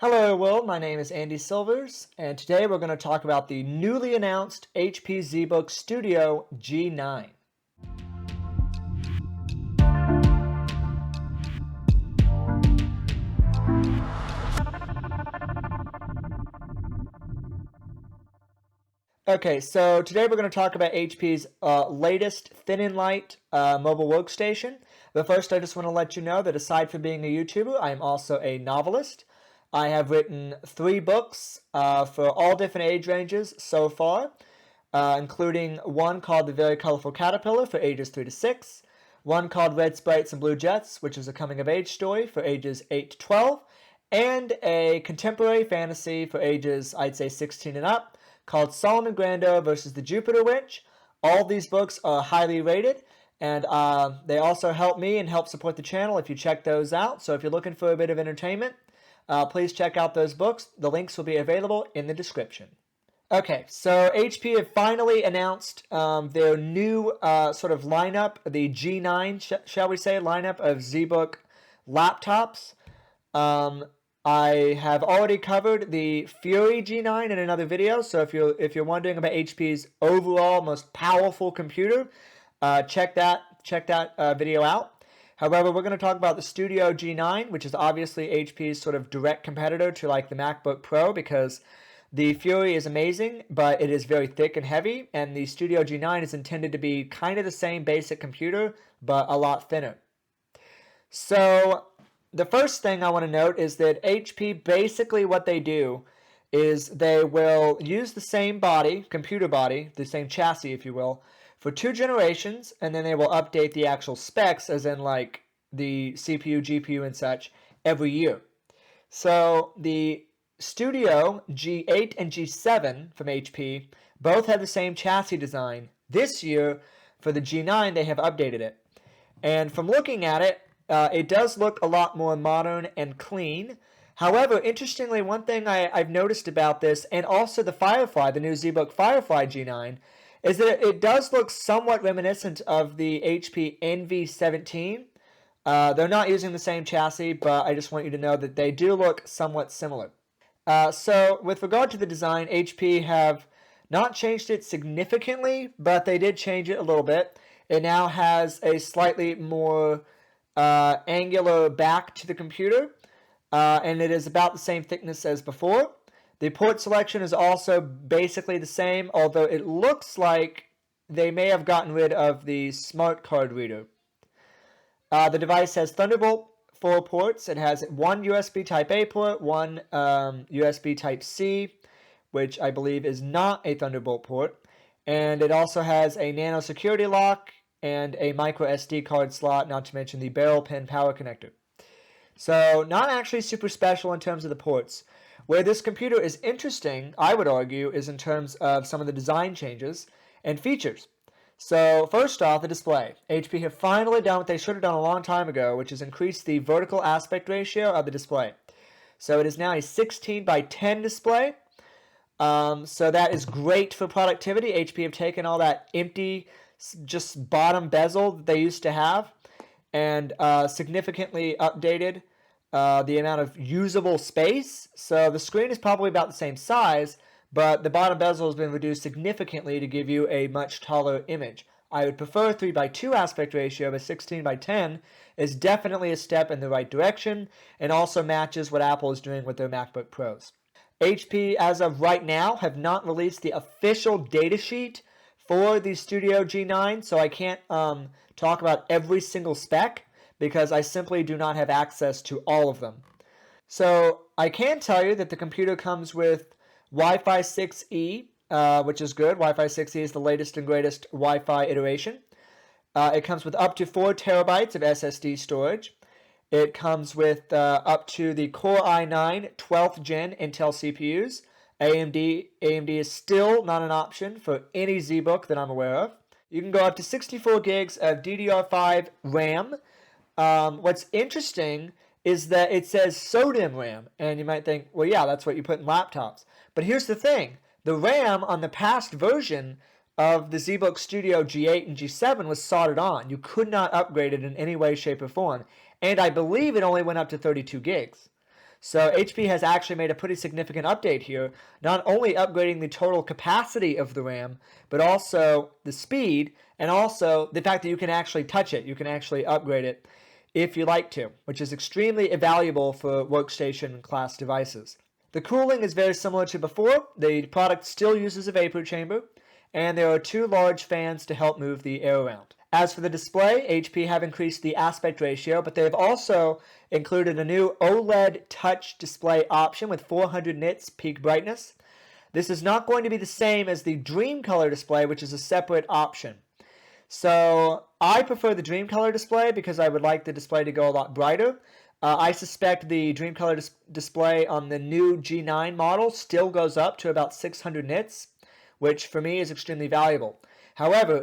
Hello world, my name is Andy Silvers, and today we're going to talk about the newly announced HP ZBook Studio G9. Okay, so today we're going to talk about HP's latest thin and light mobile workstation. But first I just want to let you know that aside from being a YouTuber, I am also a novelist. I have written 3 books for all different age ranges so far, including one called The Very Colorful Caterpillar for ages 3 to 6, one called Red Sprites and Blue Jets, which is a coming-of-age story for ages 8 to 12, and a contemporary fantasy for ages, I'd say, 16 and up, called Solomon Grando versus the Jupiter Witch. All these books are highly rated, and they also help me and help support the channel if you check those out. So if you're looking for a bit of entertainment, please check out those books. The links will be available in the description. Okay, so HP have finally announced their new sort of lineup, the G9, shall we say, lineup of ZBook laptops. I have already covered the Fury G9 in another video, so if you're wondering about HP's overall most powerful computer, check that video out. However, we're going to talk about the Studio G9, which is obviously HP's sort of direct competitor to like the MacBook Pro, because the Fury is amazing, but it is very thick and heavy, and the Studio G9 is intended to be kind of the same basic computer, but a lot thinner. So the first thing I want to note is that HP, basically what they do is they will use the same body, computer body, the same chassis, if you will, for 2 generations, and then they will update the actual specs, as in like the CPU, GPU, and such, every year. So the Studio G8 and G7 from HP both have the same chassis design. This year, for the G9, they have updated it. And from looking at it, it does look a lot more modern and clean. However, interestingly, one thing I've noticed about this, and also the Firefly, the new ZBook Firefly G9, is that it does look somewhat reminiscent of the HP NV17. They're not using the same chassis, but I just want you to know that they do look somewhat similar. So with regard to the design, HP have not changed it significantly, but they did change it a little bit. It now has a slightly more angular back to the computer, and it is about the same thickness as before. The port selection is also basically the same, although it looks like they may have gotten rid of the smart card reader. The device has Thunderbolt 4 ports. It has one USB Type-A port, one USB Type-C, which I believe is not a Thunderbolt port, and it also has a nano security lock and a micro SD card slot, not to mention the barrel pin power connector. So not actually super special in terms of the ports. Where this computer is interesting, I would argue, is in terms of some of the design changes and features. So first off, the display. HP have finally done what they should have done a long time ago, which is increase the vertical aspect ratio of the display. So it is now a 16 by 10 display. So that is great for productivity. HP have taken all that empty, just bottom bezel that they used to have and significantly updated the amount of usable space. So the screen is probably about the same size, but the bottom bezel has been reduced significantly to give you a much taller image. I would prefer 3 by 2 aspect ratio, but 16 by 10 is definitely a step in the right direction and also matches what Apple is doing with their MacBook Pros. HP, as of right now, have not released the official datasheet for the Studio G9, so I can't talk about every single spec because I simply do not have access to all of them. So I can tell you that the computer comes with Wi-Fi 6E, which is good. Wi-Fi 6E is the latest and greatest Wi-Fi iteration. It comes with up to 4 terabytes of SSD storage. It comes with up to the Core i9 12th Gen Intel CPUs. AMD is still not an option for any ZBook that I'm aware of. You can go up to 64 gigs of DDR5 RAM. What's interesting is that it says SODIMM RAM, and you might think, well, yeah, that's what you put in laptops. But here's the thing. The RAM on the past version of the ZBook Studio G8 and G7 was soldered on. You could not upgrade it in any way, shape, or form. And I believe it only went up to 32 gigs. So HP has actually made a pretty significant update here, not only upgrading the total capacity of the RAM, but also the speed, and also the fact that you can actually touch it. You can actually upgrade it if you like to, which is extremely valuable for workstation class devices. The cooling is very similar to before. The product still uses a vapor chamber, and there are 2 large fans to help move the air around. As for the display, HP have increased the aspect ratio, but they've also included a new OLED touch display option with 400 nits peak brightness. This is not going to be the same as the Dream Color display, which is a separate option. So I prefer the Dream Color display because I would like the display to go a lot brighter. I suspect the Dream Color display on the new G9 model still goes up to about 600 nits, which for me is extremely valuable. However,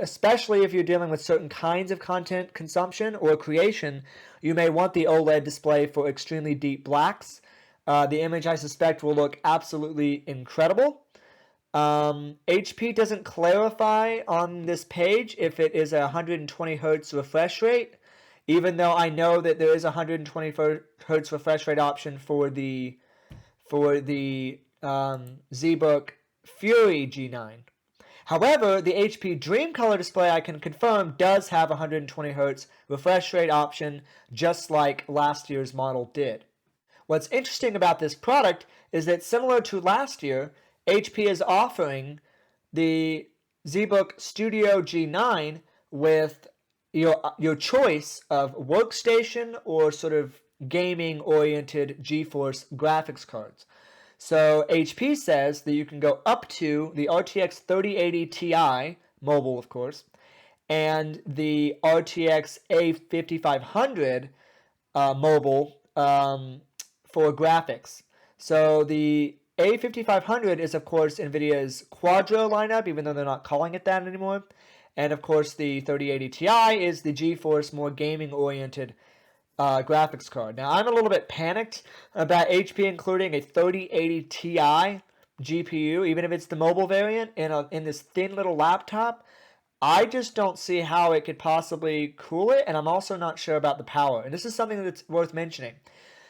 especially if you're dealing with certain kinds of content consumption or creation, you may want the OLED display for extremely deep blacks. The image, I suspect, will look absolutely incredible. HP doesn't clarify on this page if it is a 120 Hz refresh rate, even though I know that there is a 120 Hz refresh rate option for the ZBook Fury G9. However, the HP Dream Color display, I can confirm, does have a 120 Hz refresh rate option, just like last year's model did. What's interesting about this product is that, similar to last year, HP is offering the ZBook Studio G9 with your choice of workstation or sort of gaming-oriented GeForce graphics cards. So HP says that you can go up to the RTX 3080 Ti, mobile of course, and the RTX A5500 mobile for graphics. So the A5500 is of course NVIDIA's Quadro lineup, even though they're not calling it that anymore. And of course the 3080 Ti is the GeForce more gaming-oriented graphics card. Now, I'm a little bit panicked about HP including a 3080 Ti GPU, even if it's the mobile variant, in this thin little laptop. I just don't see how it could possibly cool it, and I'm also not sure about the power. And this is something that's worth mentioning.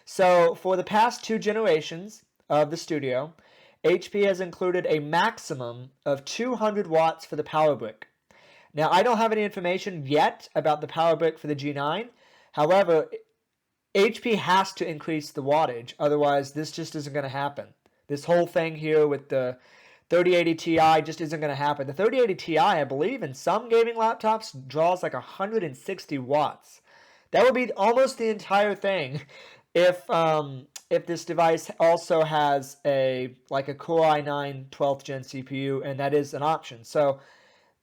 So, for the past 2 generations of the Studio, HP has included a maximum of 200 watts for the power brick. Now, I don't have any information yet about the power brick for the G9. However, HP has to increase the wattage, otherwise this just isn't going to happen. This whole thing here with the 3080 Ti just isn't going to happen. The 3080 Ti, I believe, in some gaming laptops draws like 160 watts. That would be almost the entire thing if this device also has a Core i9 12th gen CPU, and that is an option. So,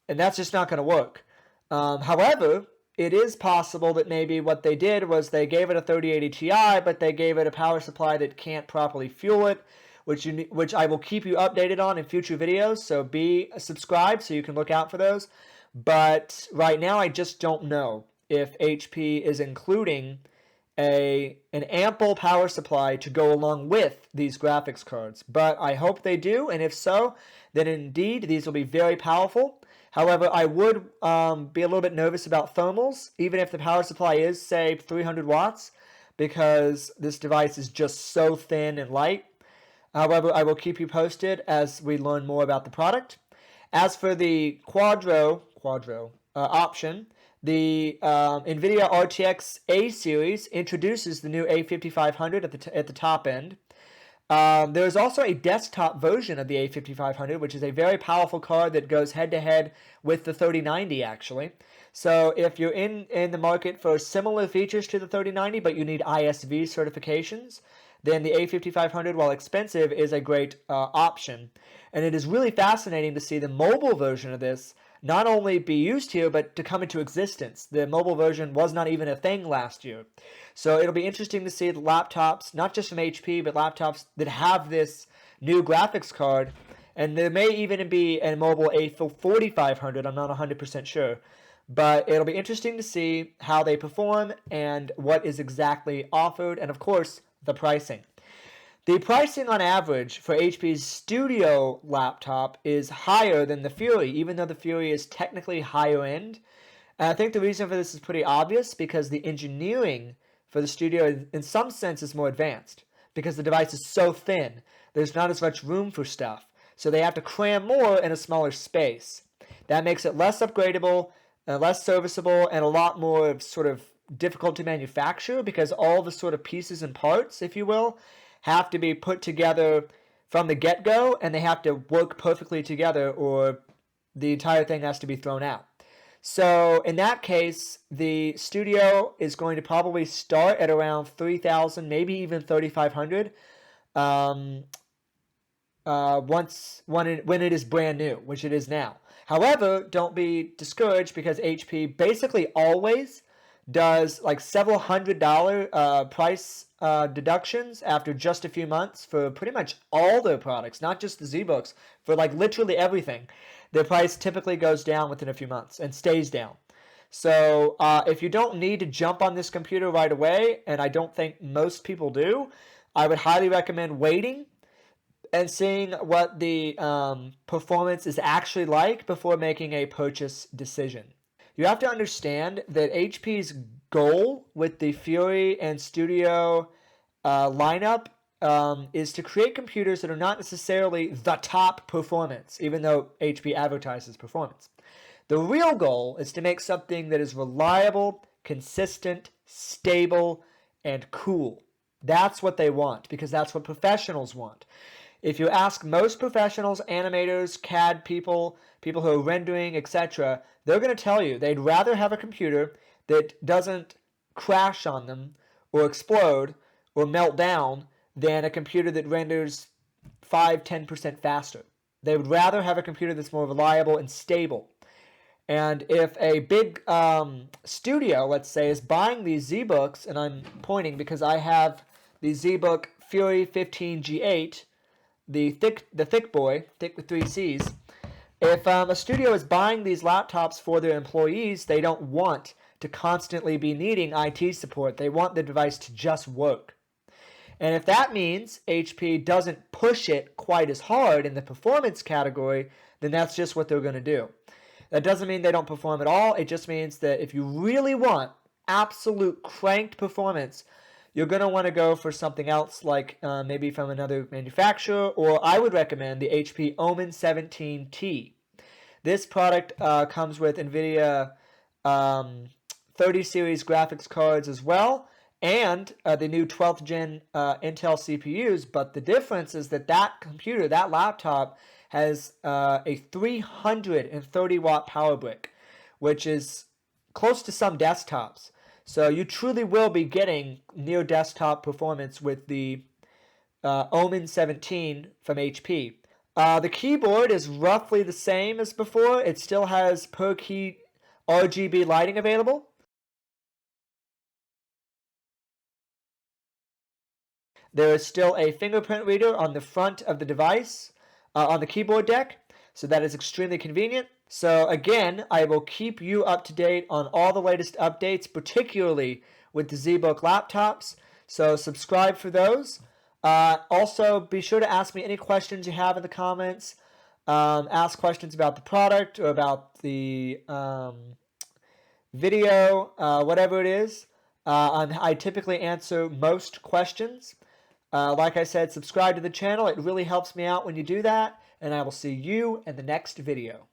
and that's just not going to work. However, it is possible that maybe what they did was they gave it a 3080 Ti, but they gave it a power supply that can't properly fuel it, which I will keep you updated on in future videos. So be subscribed so you can look out for those. But right now, I just don't know if HP is including an ample power supply to go along with these graphics cards. But I hope they do, and if so, then indeed these will be very powerful. However, I would be a little bit nervous about thermals, even if the power supply is, say, 300 watts, because this device is just so thin and light. However, I will keep you posted as we learn more about the product. As for the Quadro option, the NVIDIA RTX A series introduces the new A5500 at the top end. There is also a desktop version of the A5500, which is a very powerful card that goes head-to-head with the 3090, actually. So if you're in the market for similar features to the 3090, but you need ISV certifications, then the A5500, while expensive, is a great option. And it is really fascinating to see the mobile version of this not only be used here, but to come into existence. The mobile version was not even a thing last year. So it'll be interesting to see the laptops, not just from HP, but laptops that have this new graphics card. And there may even be a mobile A4500, I'm not 100% sure. But it'll be interesting to see how they perform and what is exactly offered, and of course, the pricing. The pricing on average for HP's Studio laptop is higher than the Fury, even though the Fury is technically higher end. And I think the reason for this is pretty obvious, because the engineering for the Studio in some sense is more advanced. because the device is so thin. There's not as much room for stuff. So they have to cram more in a smaller space. That makes it less upgradable, less serviceable, and a lot more sort of difficult to manufacture because all the sort of pieces and parts, if you will, have to be put together from the get-go, and they have to work perfectly together or the entire thing has to be thrown out. So in that case, the Studio is going to probably start at around 3,000, maybe even 3,500 when it is brand new, which it is now. However, don't be discouraged because HP basically always does like several $100 price deductions after just a few months for pretty much all their products, not just the ZBooks, for like literally everything. Their price typically goes down within a few months and stays down. So if you don't need to jump on this computer right away, and I don't think most people do, I would highly recommend waiting and seeing what the performance is actually like before making a purchase decision. You have to understand that HP's goal with the Fury and Studio lineup is to create computers that are not necessarily the top performance, even though HP advertises performance. The real goal is to make something that is reliable, consistent, stable, and cool. That's what they want, because that's what professionals want. If you ask most professionals, animators, CAD people, people who are rendering, etc., they're going to tell you they'd rather have a computer that doesn't crash on them or explode or melt down than a computer that renders 5-10% faster. They would rather have a computer that's more reliable and stable. And if a big studio, let's say, is buying these ZBooks, and I'm pointing because I have the ZBook Fury 15G8, the thick boy, thick with 3 C's. If a studio is buying these laptops for their employees, they don't want to constantly be needing IT support. They want the device to just work. And if that means HP doesn't push it quite as hard in the performance category, then that's just what they're going to do. That doesn't mean they don't perform at all. It just means that if you really want absolute cranked performance, you're going to want to go for something else like maybe from another manufacturer, or I would recommend the HP Omen 17T. This product comes with NVIDIA 30 series graphics cards as well, and the new 12th gen Intel CPUs, but the difference is that that computer, that laptop, has a 330 watt power brick, which is close to some desktops. So you truly will be getting near desktop performance with the Omen 17 from HP. The keyboard is roughly the same as before. It still has per key RGB lighting available. There is still a fingerprint reader on the front of the device, on the keyboard deck, so that is extremely convenient. So again, I will keep you up to date on all the latest updates, particularly with the ZBook laptops. So subscribe for those. Also, be sure to ask me any questions you have in the comments. Ask questions about the product or about the video, whatever it is. I typically answer most questions. Like I said, subscribe to the channel. It really helps me out when you do that. And I will see you in the next video.